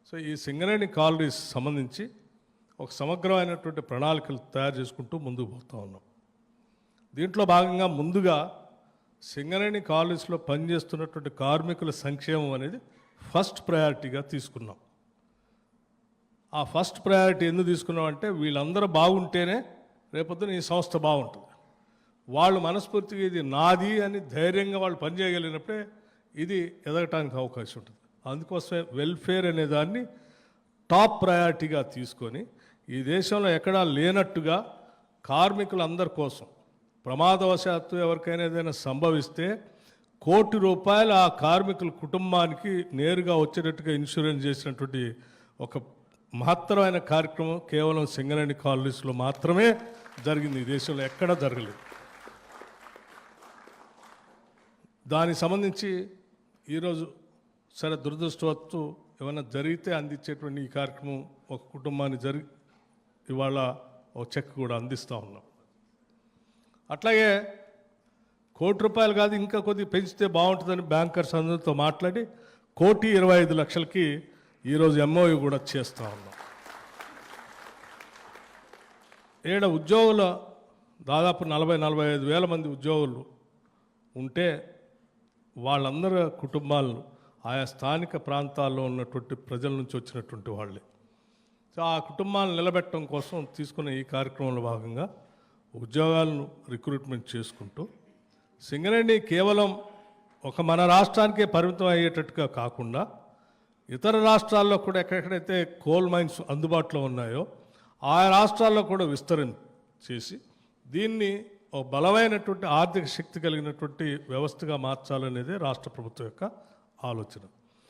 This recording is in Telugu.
సో ఈ సింగరేణి కాలనీస్ సంబంధించి ఒక సమగ్రమైనటువంటి ప్రణాళికలు తయారు చేసుకుంటూ ముందుకు పోతూ ఉన్నాం. దీంట్లో భాగంగా ముందుగా సింగరేణి కాలనీస్లో పనిచేస్తున్నటువంటి కార్మికుల సంక్షేమం అనేది ఫస్ట్ ప్రయారిటీగా తీసుకున్నాం. ఆ ఫస్ట్ ప్రయారిటీ ఎందుకు తీసుకున్నాం అంటే వీళ్ళందరూ బాగుంటేనే రేపొద్దున ఈ సంస్థ బాగుంటుంది. వాళ్ళు మనస్ఫూర్తిగా ఇది నాది అని ధైర్యంగా వాళ్ళు పనిచేయగలిగినప్పుడే ఇది ఎదగటానికి అవకాశం ఉంటుంది. అందుకోసమే వెల్ఫేర్ అనే దాన్ని టాప్ ప్రయారిటీగా తీసుకొని ఈ దేశంలో ఎక్కడా లేనట్టుగా కార్మికులందరి కోసం ప్రమాదవశాత్తు ఎవరికైనా ఏదైనా సంభవిస్తే ₹1 కోటి ఆ కార్మికుల కుటుంబానికి నేరుగా వచ్చేటట్టుగా ఇన్సూరెన్స్ చేసినటువంటి ఒక మహత్తరమైన కార్యక్రమం కేవలం సింగరేణి కాలనీస్లో మాత్రమే జరిగింది. ఈ దేశంలో ఎక్కడా జరగలేదు. దానికి సంబంధించి ఈరోజు సరే దురదృష్టవత్తు ఏమైనా జరిగితే అందించేటువంటి ఈ కార్యక్రమం ఒక కుటుంబాన్ని ఇవాళ ఒక చెక్ కూడా అందిస్తూ ఉన్నాం. అట్లాగే ₹1 కోటి కాదు ఇంకా కొద్దిగా పెంచితే బాగుంటుందని బ్యాంకర్స్ అందరితో మాట్లాడి 1,25,00,000కి ఈరోజు ఎంఓయూ కూడా చేస్తూ ఉన్నాం. ఉద్యోగుల దాదాపు 40-45 వేల మంది ఉద్యోగులు ఉంటే వాళ్ళందరి కుటుంబాలను ఆయా స్థానిక ప్రాంతాల్లో ఉన్నటువంటి ప్రజల నుంచి వచ్చినటువంటి వాళ్ళే. సో ఆ కుటుంబాలను నిలబెట్టడం కోసం తీసుకున్న ఈ కార్యక్రమంలో భాగంగా ఉద్యోగాలను రిక్రూట్మెంట్ చేసుకుంటూ సింగరేణి కేవలం ఒక మన రాష్ట్రానికే పరిమితం అయ్యేటట్టుగా కాకుండా ఇతర రాష్ట్రాల్లో కూడా ఎక్కడెక్కడైతే కోల్ మైన్స్ అందుబాటులో ఉన్నాయో ఆ రాష్ట్రాల్లో కూడా చేసి దీన్ని ఒక బలమైనటువంటి ఆర్థిక శక్తి కలిగినటువంటి వ్యవస్థగా మార్చాలనేదే రాష్ట్ర ప్రభుత్వం యొక్క ఆలోచన.